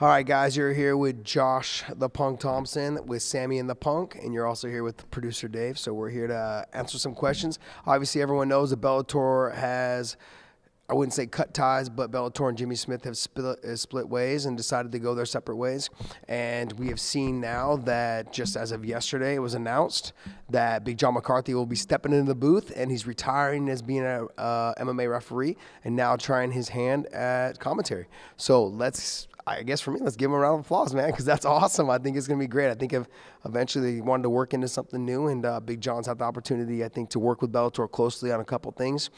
All right, guys, you're here with Josh the Punk Thomson with Sammy and the Punk, and you're also here with producer Dave. So we're here to answer some questions. Obviously, everyone knows that Bellator has, I wouldn't say cut ties, but Bellator and Jimmy Smith have split ways and decided to go their separate ways. And we have seen now that just as of yesterday, it was announced that Big John McCarthy will be stepping into the booth, and he's retiring as being a MMA referee and now trying his hand at commentary. So I guess for me, let's give him a round of applause, man, because that's awesome. I think it's going to be great. I think if eventually he wanted to work into something new, and Big John's had the opportunity, I think, to work with Bellator closely on a couple things.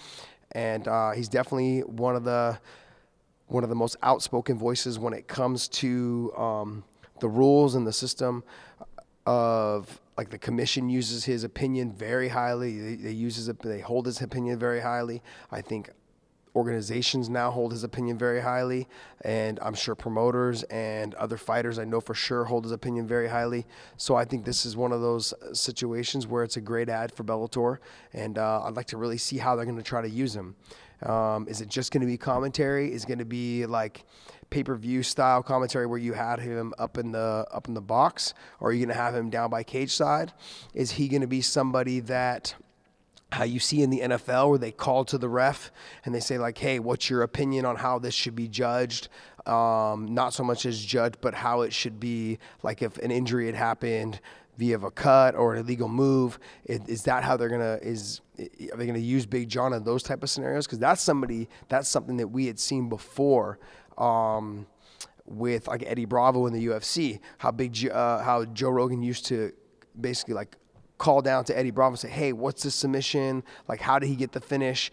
And he's definitely one of the most outspoken voices when it comes to the rules and the system of, like, the commission uses his opinion very highly. They hold his opinion very highly. I think organizations now hold his opinion very highly, and I'm sure promoters and other fighters I know for sure hold his opinion very highly. So I think this is one of those situations where it's a great ad for Bellator, and I'd like to really see how they're going to try to use him. Is it just going to be commentary? Is it going to be like pay-per-view style commentary where you had him up in the box, or are you going to have him down by cage side? Is he going to be somebody that, how you see in the NFL, where they call to the ref and they say, like, hey, what's your opinion on how this should be judged? Not so much as judged, but how it should be, like if an injury had happened via a cut or an illegal move. Is that how are they gonna use Big John in those type of scenarios? Because that's something that we had seen before with, like, Eddie Bravo in the UFC, how Joe Rogan used to basically, like, call down to Eddie Bravo and say, hey, what's this submission? Like, how did he get the finish?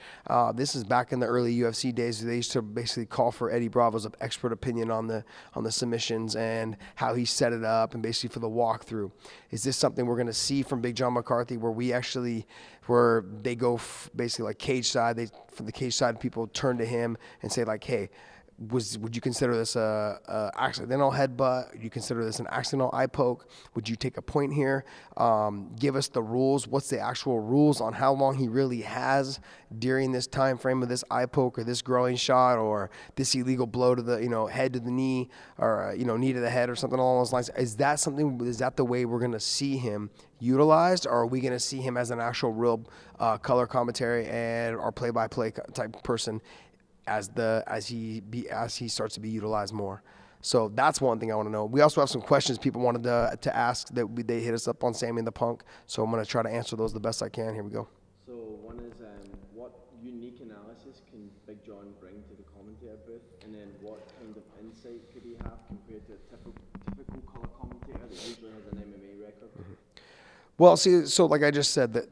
This is back in the early UFC days. They used to basically call for Eddie Bravo's expert opinion on the submissions and how he set it up, and basically for the walkthrough. Is this something we're going to see from Big John McCarthy, where they go basically like cage side? From the cage side, people turn to him and say, like, hey, would you consider this a accidental headbutt? Would you consider this an accidental eye poke? Would you take a point here? Give us the rules. What's the actual rules on how long he really has during this time frame of this eye poke or this groin shot or this illegal blow to the head to the knee, or knee to the head or something along those lines? Is that the way we're going to see him utilized, or are we going to see him as an actual real color commentary and our play-by-play type person as he starts to be utilized more? So that's one thing I want to know. We also have some questions people wanted to ask that they hit us up on Sammy and the Punk. So I'm going to try to answer those the best I can. Here we go. So one is, what unique analysis can Big John bring to the commentator booth? And then what kind of insight could he have compared to a typical color commentator that usually has an MMA record? Mm-hmm. Well, see, so like I just said,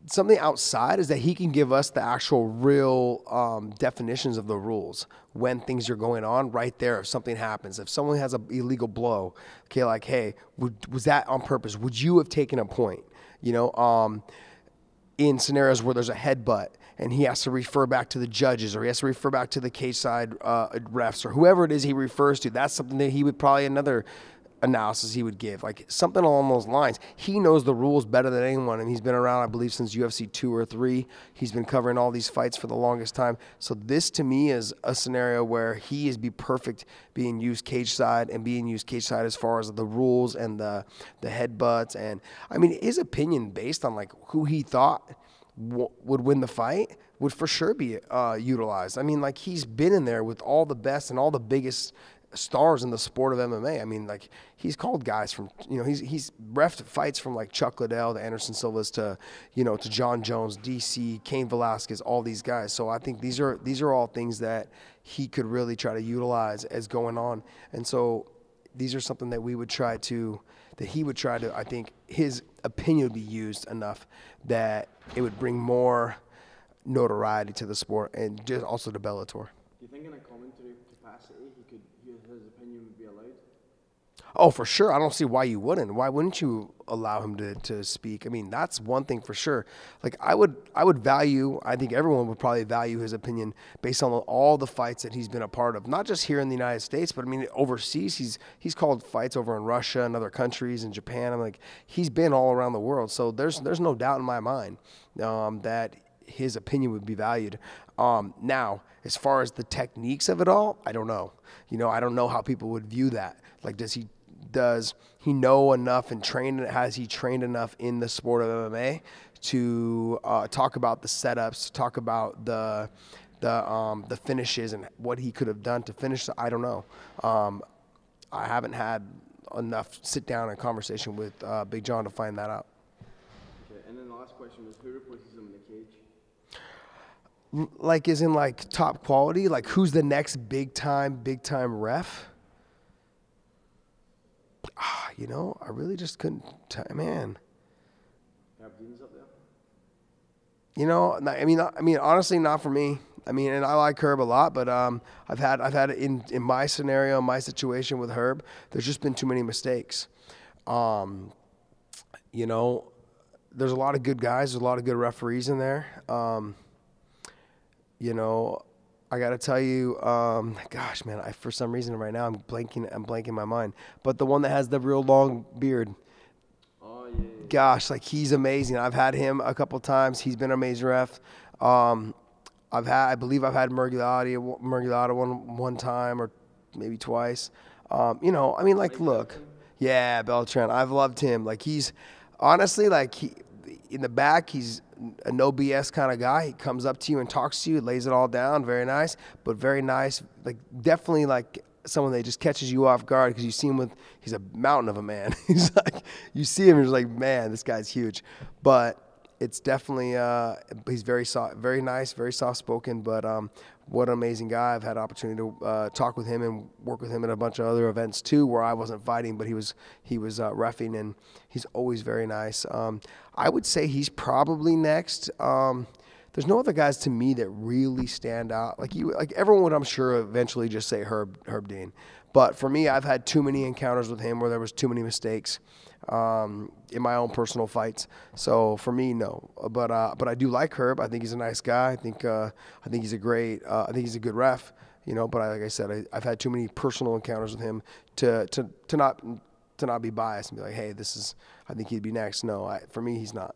something outside is that he can give us the actual real definitions of the rules when things are going on right there. If something happens, if someone has an illegal blow, okay, like, hey, was that on purpose? Would you have taken a point? In scenarios where there's a headbutt and he has to refer back to the judges, or he has to refer back to the cage side refs, or whoever it is he refers to, that's something that he would probably another analysis he would give, like something along those lines. He knows the rules better than anyone, and he's been around, I believe, since UFC 2 or 3. He's been covering all these fights for the longest time. So this, to me, is a scenario where he is perfect being used cage side as far as the rules and the headbutts. And I mean, his opinion based on, like, who he thought would win the fight would for sure be utilized. I mean, like, he's been in there with all the best and all the biggest stars in the sport of MMA. I mean, like, he's called guys from, he's reffed fights from, like, Chuck Liddell to Anderson Silva's to John Jones, DC, Cain Velasquez, all these guys. So I think these are all things that he could really try to utilize as going on. And so these are something that he would try to, I think his opinion would be used enough that it would bring more notoriety to the sport and just also to Bellator. Do you think in a commentary capacity his opinion would be allowed? Oh, for sure. I don't see why you wouldn't. Why wouldn't you allow him to speak? I mean, that's one thing for sure. Like, I would value, I think everyone would probably value his opinion based on all the fights that he's been a part of, not just here in the United States, but I mean, overseas. He's called fights over in Russia and other countries and Japan. I'm like, he's been all around the world. So there's no doubt in my mind that his opinion would be valued. Now, As far as the techniques of it all, I don't know. I don't know how people would view that. Like, does he know enough and has he trained enough in the sport of MMA to talk about the setups, to talk about the finishes and what he could have done to finish? I don't know. I haven't had enough sit down and conversation with Big John to find that out. Okay, and then the last question was, who replaces him in the cage? Like, is in like top quality? Like, who's the next big time ref? I really just couldn't. Man. Abdeen's up there. Honestly, not for me. And I like Herb a lot, but I've had in my scenario, my situation with Herb, there's just been too many mistakes. There's a lot of good guys, there's a lot of good referees in there. I got to tell you, gosh, man, for some reason right now I'm blanking my mind. But the one that has the real long beard. Oh yeah. Gosh, like, he's amazing. I've had him a couple times. He's been an amazing ref. I believe I've had Murgilotti one time or maybe twice. Look, yeah, Beltran. I've loved him. Like, he's honestly, like, in the back, he's a no BS kind of guy. He comes up to you and talks to you, lays it all down. Very nice, but very nice. Like, definitely like someone that just catches you off guard because you see him he's a mountain of a man. He's like, you see him and you're like, man, this guy's huge. But it's definitely he's very nice, very soft spoken. But what an amazing guy. I've had the opportunity to talk with him and work with him at a bunch of other events too, where I wasn't fighting, but he was reffing, and he's always very nice. I would say he's probably next. There's no other guys to me that really stand out. Like everyone would, I'm sure, eventually just say Herb Dean. But for me, I've had too many encounters with him where there was too many mistakes in my own personal fights. So for me, no. But I do like Herb. I think he's a nice guy. I think he's a great. I think he's a good ref. But like I said, I've had too many personal encounters with him to not be biased and be like, hey, I think he'd be next. No, for me, he's not.